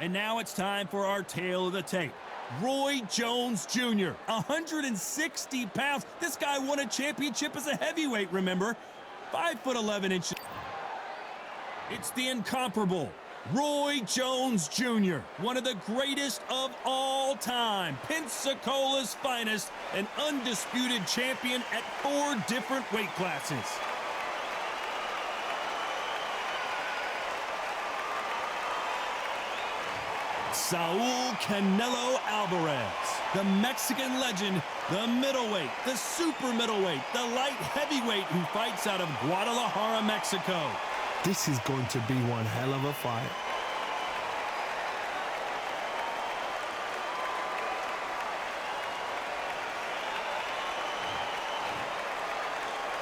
And now it's time for our tale of the tape. Roy Jones Jr., 160 pounds. This guy won a championship as a heavyweight, remember? 5'11" inches. It's the incomparable Roy Jones Jr., one of the greatest of all time. Pensacola's finest, an undisputed champion at 4 different weight classes. Saul Canelo Alvarez, the Mexican legend, the middleweight, the super middleweight, the light heavyweight who fights out of Guadalajara, Mexico. This is going to be one hell of a fight.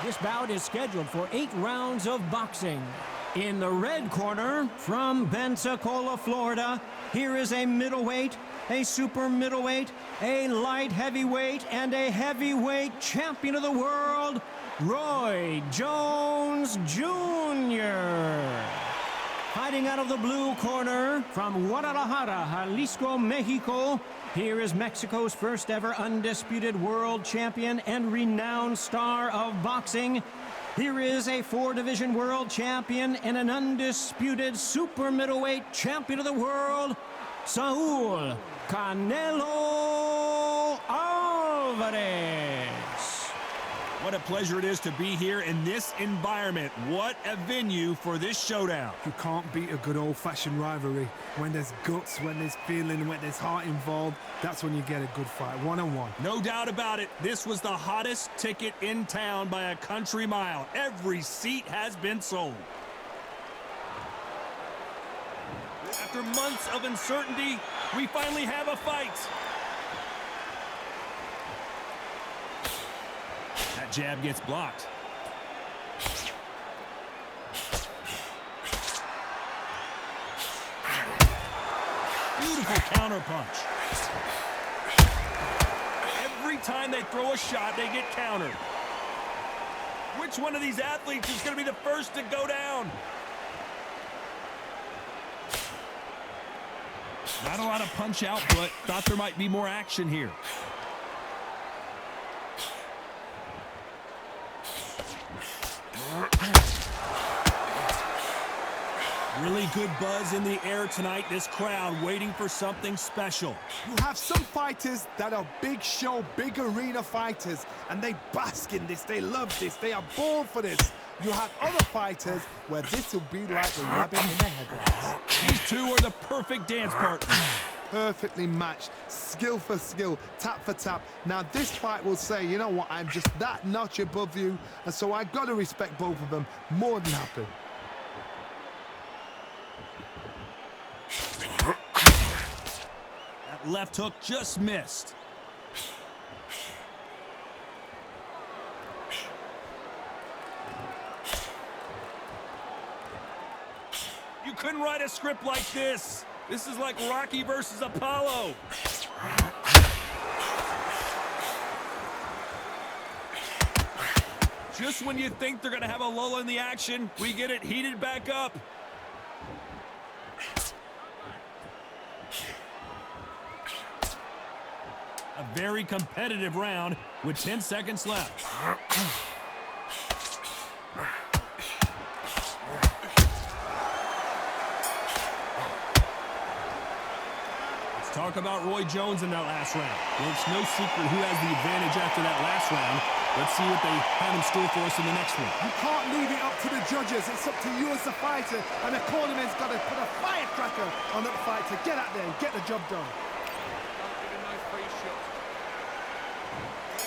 This bout is scheduled for 8 rounds of boxing. In the red corner, from Pensacola, Florida, here is a middleweight, a super middleweight, a light heavyweight, and a heavyweight champion of the world, Roy Jones Jr. Fighting out of the blue corner, from Guadalajara, Jalisco, Mexico, here is Mexico's first ever undisputed world champion and renowned star of boxing. Here is a 4-division world champion and an undisputed super middleweight champion of the world, Saul Canelo Alvarez. What a pleasure it is to be here in this environment. What a venue for this showdown. You can't beat a good old-fashioned rivalry. When there's guts, when there's feeling, when there's heart involved, that's when you get a good fight, one-on-one. No doubt about it. This was the hottest ticket in town by a country mile. Every seat has been sold. After months of uncertainty, we finally have a fight. That jab gets blocked. Beautiful counterpunch. Every time they throw a shot, they get countered. Which one of these athletes is going to be the first to go down? Not a lot of punch out, but thought there might be more action here. Really good buzz in the air tonight. This crowd waiting for something special. You have some fighters that are big show, big arena fighters, and they bask in this, they love this, they are born for this. You have other fighters where this will be like a rabbit in the headlights. These two are the perfect dance partners. Perfectly matched, skill for skill, tap for tap. Now this fight will say, you know what, I'm just that notch above you, and so I got to respect both of them more than happy. That left hook just missed. You couldn't write a script like this. This is like Rocky versus Apollo. Just when you think they're going to have a lull in the action, we get it heated back up. A very competitive round with 10 seconds left. Let's talk about Roy Jones in that last round. Well, it's no secret who has the advantage after that last round. Let's see what they have in store for us in the next one. You can't leave it up to the judges. It's up to you as the fighter, and the cornerman's got to put a firecracker on that fight to get out there and get the job done.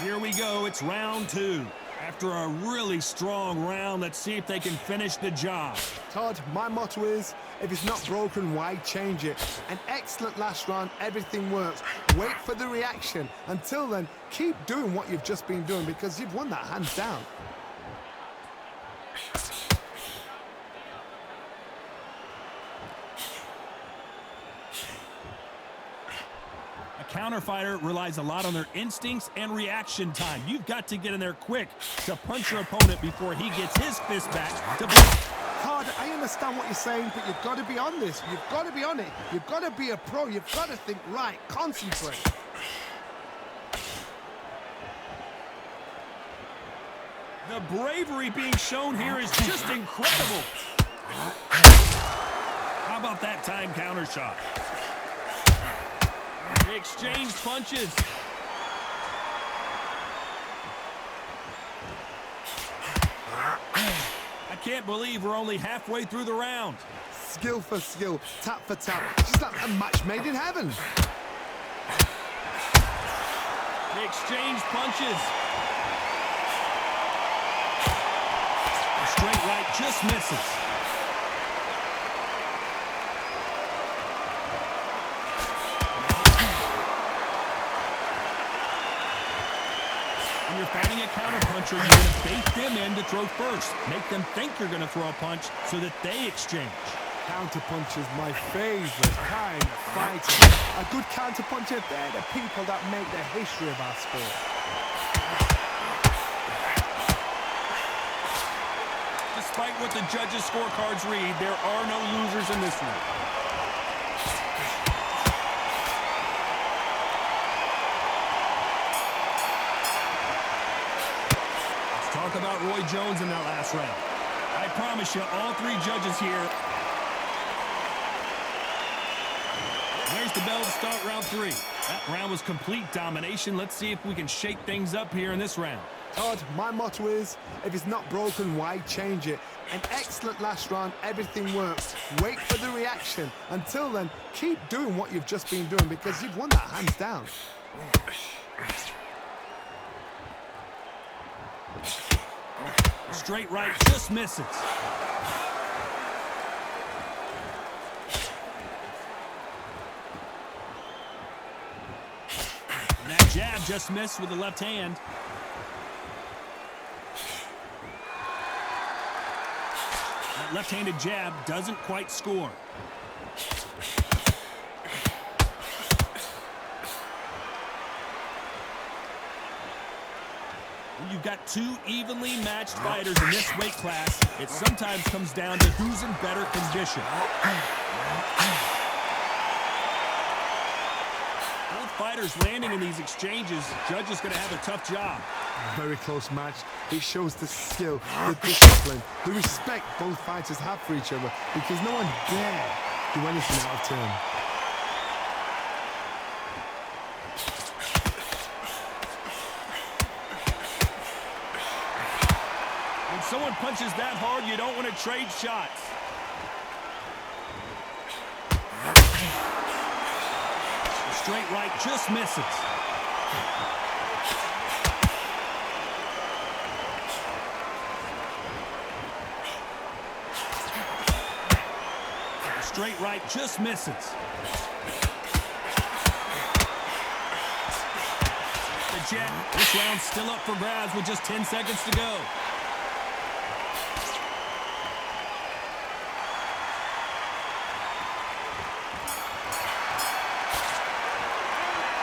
Here we go, it's round 2. After a really strong round, let's see if they can finish the job. Todd, my motto is, if it's not broken, why change it? An excellent last round, everything works. Wait for the reaction. Until then, keep doing what you've just been doing because you've won that hands down. Counterfighter relies a lot on their instincts and reaction time. You've got to get in there quick to punch your opponent before he gets his fist back to block. Todd, I understand what you're saying, but you've got to be on this. You've got to be on it. You've got to be a pro. You've got to think right. Concentrate. The bravery being shown here is just incredible. How about that time counter shot? They exchange punches. I can't believe we're only halfway through the round. Skill for skill, tap for tap. Just like a match made in heaven. They exchange punches. A straight right just misses. When you're fighting a counterpuncher, you're going to bait them in to throw first. Make them think you're going to throw a punch so that they exchange. Counterpuncher is my favorite kind of fighting. A good counterpuncher, they're the people that make the history of our sport. Despite what the judges' scorecards read, there are no losers in this one. Let's talk about Roy Jones in that last round. I promise you, all three judges here. There's the bell to start round 3. That round was complete domination. Let's see if we can shake things up here in this round. Todd, my motto is, if it's not broken, why change it? An excellent last round, everything works. Wait for the reaction. Until then, keep doing what you've just been doing because you've won that hands down. Straight right just misses. And that jab just missed with the left hand. That left-handed jab doesn't quite score. When you've got two evenly matched fighters in this weight class, it sometimes comes down to who's in better condition. Both fighters landing in these exchanges, judge is going to have a tough job. Very close match. It shows the skill, the discipline, the respect both fighters have for each other because no one dare do anything out of turn. When someone punches that hard, you don't want to trade shots. The straight right just misses. Straight right just misses. The jab. This round's still up for grabs with just 10 seconds to go.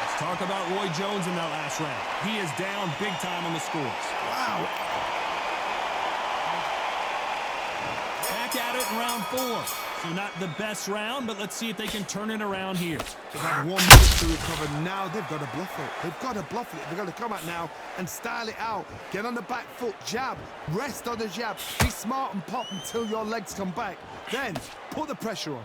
Let's talk about Roy Jones in that last round. He is down big time on the scores. Wow. Back at it in round 4. So not the best round, but let's see if they can turn it around here. They've had 1 minute to recover. Now they've got to bluff it. They've got to bluff it. They've got to come out now and style it out. Get on the back foot, jab, rest on the jab. Be smart and pop until your legs come back. Then put the pressure on.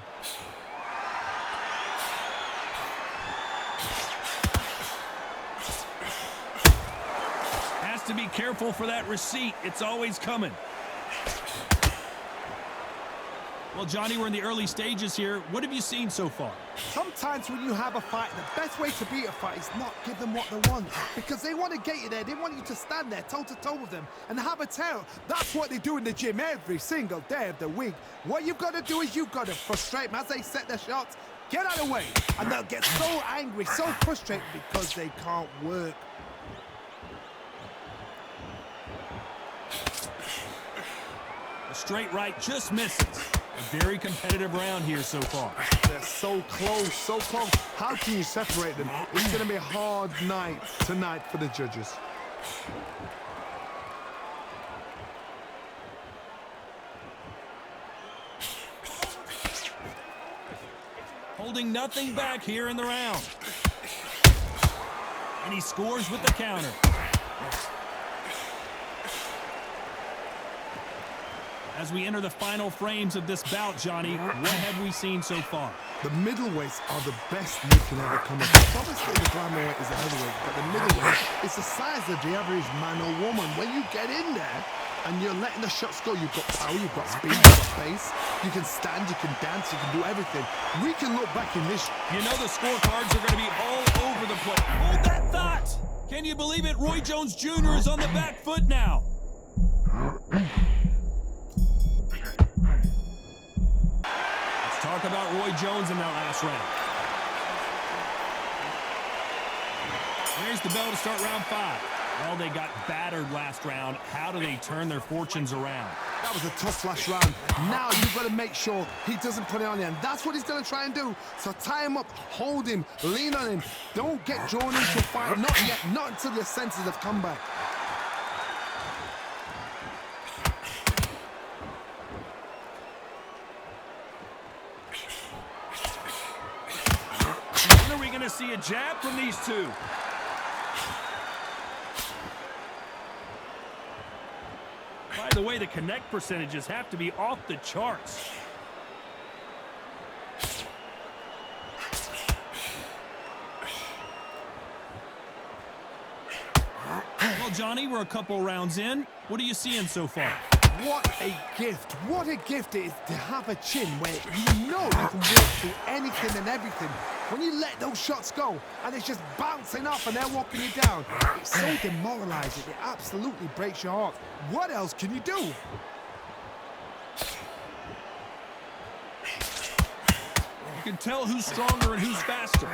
Has to be careful for that receipt. It's always coming. Well, Johnny, we're in the early stages here. What have you seen so far? Sometimes when you have a fight, the best way to beat a fight is not give them what they want. Because they want to get you there. They want you to stand there toe-to-toe with them and have a terror. That's what they do in the gym every single day of the week. What you've got to do is you've got to frustrate them as they set their shots. Get out of the way. And they'll get so angry, so frustrated because they can't work. The straight right just misses. A very competitive round here so far. They're so close, so close. How can you separate them? It's going to be a hard night tonight for the judges. holding nothing back here in the round. And he scores with the counter. As we enter the final frames of this bout, Johnny, what have we seen so far? The middleweights are the best you can ever come across. Obviously, the flyweight is a heavyweight, but the middleweight is the size of the average man or woman. When you get in there and you're letting the shots go, you've got power, you've got speed, you've got pace. You can stand, you can dance, you can do everything. We can look back in history. You know the scorecards are going to be all over the place. Hold that thought! Can you believe it? Roy Jones Jr. is on the back foot now. Talk about Roy Jones in that last round. There's the bell to start round 5. Well, they got battered last round. How do they turn their fortunes around? That was a tough last round. Now you've got to make sure he doesn't put it on you, and that's what he's going to try and do. So tie him up, hold him, lean on him. Don't get drawn into a fight. Not yet, not until your senses have come back. When are we going to see a jab from these two? By the way, the connect percentages have to be off the charts. Well, Johnny, we're a couple rounds in. What are you seeing so far? What a gift. What a gift it is to have a chin where you know you can walk through anything and everything. When you let those shots go and it's just bouncing off and they're walking you down, it's so demoralizing. It absolutely breaks your heart. What else can you do? You can tell who's stronger and who's faster.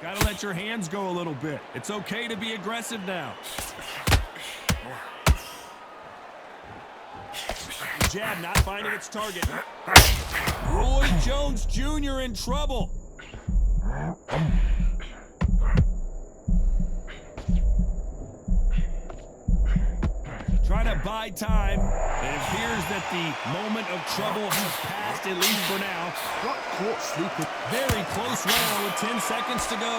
Gotta let your hands go a little bit. It's okay to be aggressive now. Jab not finding its target. Roy Jones Jr. in trouble. Trying to buy time. It appears that the moment of trouble has passed, at least for now. Got caught sleeping. Very close round with 10 seconds to go.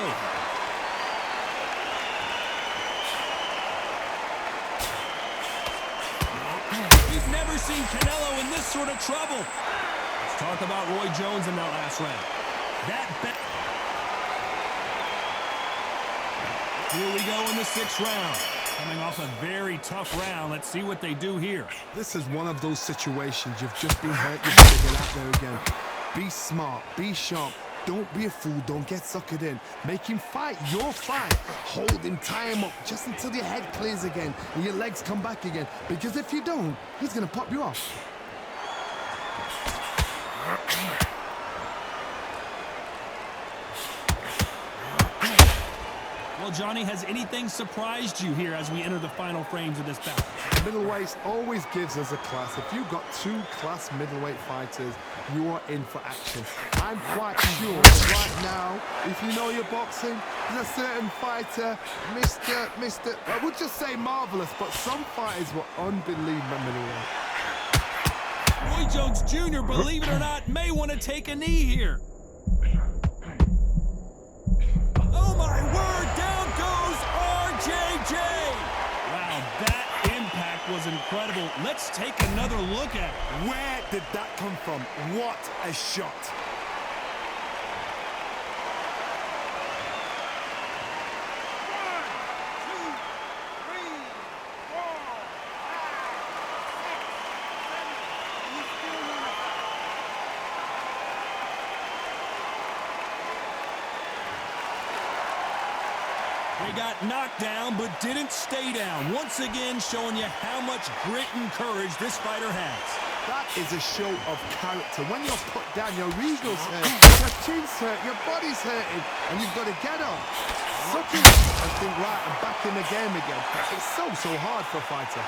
We've never seen Canelo in this sort of trouble. Let's talk about Roy Jones in that last round. Here we go in the 6th round. Coming off a very tough round. Let's see what they do here. This is one of those situations. You've just been hurt. You've got to get out there again. Be smart. Be sharp. Don't be a fool. Don't get suckered in. Make him fight your fight. Hold him, tie him up just until your head clears again and your legs come back again. Because if you don't, he's going to pop you off. Well, Johnny, has anything surprised you here as we enter the final frames of this bout? Middleweight always gives us a class. If you've got 2 class middleweight fighters, you are in for action. I'm quite sure right now, if you know your boxing, there's a certain fighter, Mr. I would just say marvelous, but some fighters were unbelievable middleweight. Roy Jones Jr., believe it or not, may want to take a knee here. Oh my word, down goes RJJ. Wow, that impact was incredible. Let's take another look at it. Where did that come from? What a shot. They got knocked down, but didn't stay down. Once again, showing you how much grit and courage this fighter has. That is a show of character. When you're put down, your regionals hurt, your chin's hurt, your body's hurting, and you've got to get up. Suck it, I think, right, and back in the game again. It's so hard for a fighter.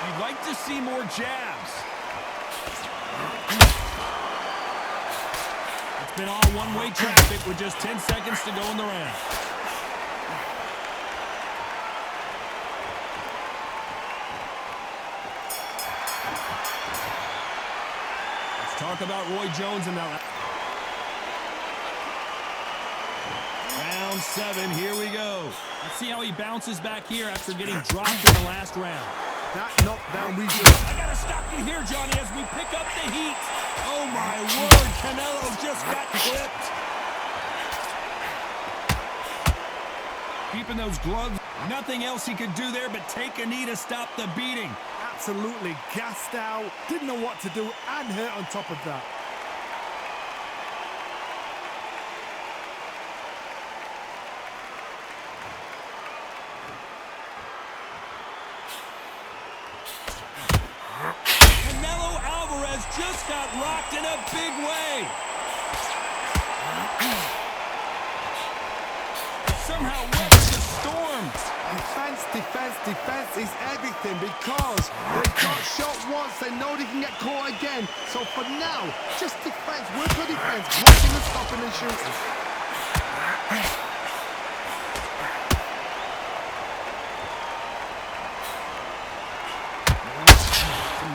You'd like to see more jabs. It's been all one-way traffic with just 10 seconds to go in the round. Let's talk about Roy Jones in that. Round 7, here we go. Let's see how he bounces back here after getting dropped in the last round. That knockdown region. I gotta stop you here, Johnny, as we pick up the heat. Oh my word, Canelo just got clipped. Keeping those gloves. Nothing else he could do there but take a knee to stop the beating. Absolutely gassed out. Didn't know what to do and hurt on top of that. Canelo Alvarez just got rocked in a big way. Somehow weathered the storm. Defense, defense, defense is everything because they got shot once. They know they can get caught again. So for now, just defense, work on defense, blocking and stopping and shooting.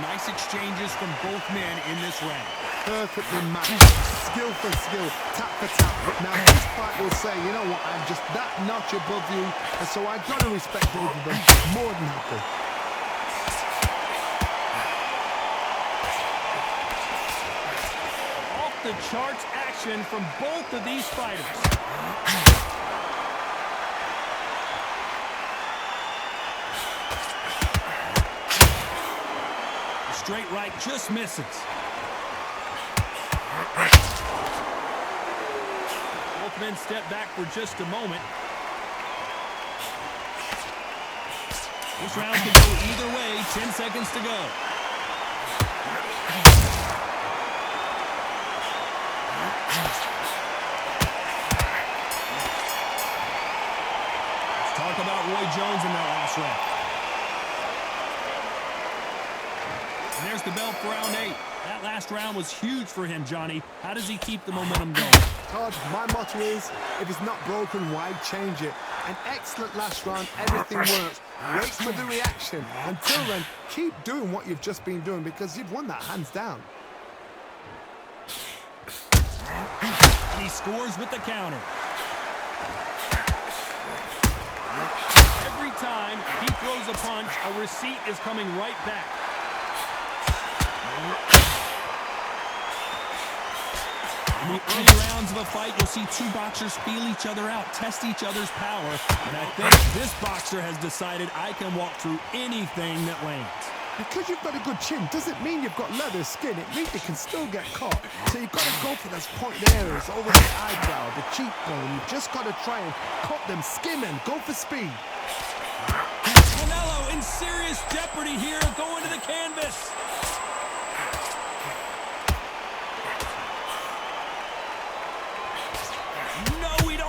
Nice exchanges from both men in this round. Perfectly matched, skill for skill, tap for tap. Now this fight will say, you know what, I'm just that notch above you, and so I gotta respect both of them more than happy. Off the charts action from both of these fighters. Straight right just misses. Both men step back for just a moment. This round could go either way. 10 seconds to go. Let's talk about Roy Jones in that last round. And there's the bell for round 8. That last round was huge for him, Johnny. How does he keep the momentum going? Todd, my motto is, if it's not broken, why change it? An excellent last round, everything works. Wait for the reaction. Until then, keep doing what you've just been doing because you've won that hands down. And he scores with the counter. Every time he throws a punch, a receipt is coming right back. In the early rounds of a fight, you'll see two boxers feel each other out, test each other's power, and I think this boxer has decided I can walk through anything that lands. Because you've got a good chin doesn't mean you've got leather skin. It means you can still get caught. So you've got to go for those pointed areas over the eyebrow, the cheekbone. You've just got to try and cut them, skim and go for speed. Canelo in serious jeopardy here, going to the canvas.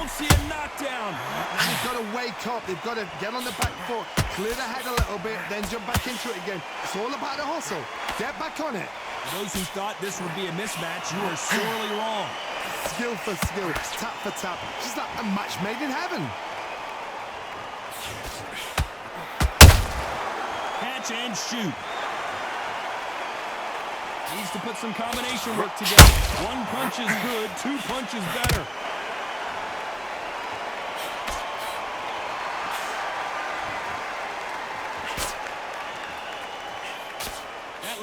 See a knockdown. They've got to wake up. They've got to get on the back foot, clear the head a little bit, then jump back into it again. It's all about the hustle. Get back on it. For those who thought this would be a mismatch, you are sorely wrong. Skill for skill, tap for tap. Just like a match made in heaven. Catch and shoot. Needs to put some combination work together. One punch is good, two punches better.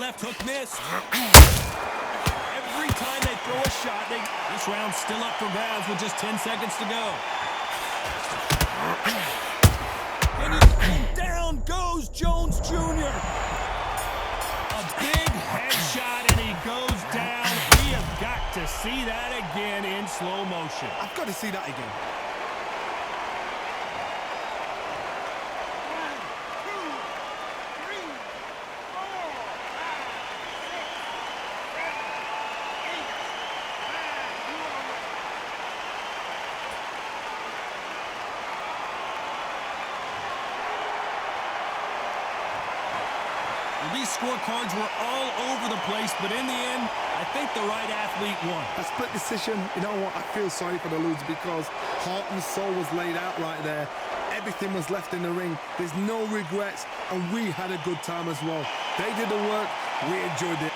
Left hook missed. Every time they throw a shot, this round's still up for grabs with just 10 seconds to go. And down goes Jones Jr. A big headshot, and he goes down. We have got to see that again in slow motion. I've got to see that again. Well, these scorecards were all over the place, but in the end, I think the right athlete won. A split decision. You know what? I feel sorry for the loser because heart and soul was laid out right there. Everything was left in the ring. There's no regrets, and we had a good time as well. They did the work. We enjoyed it.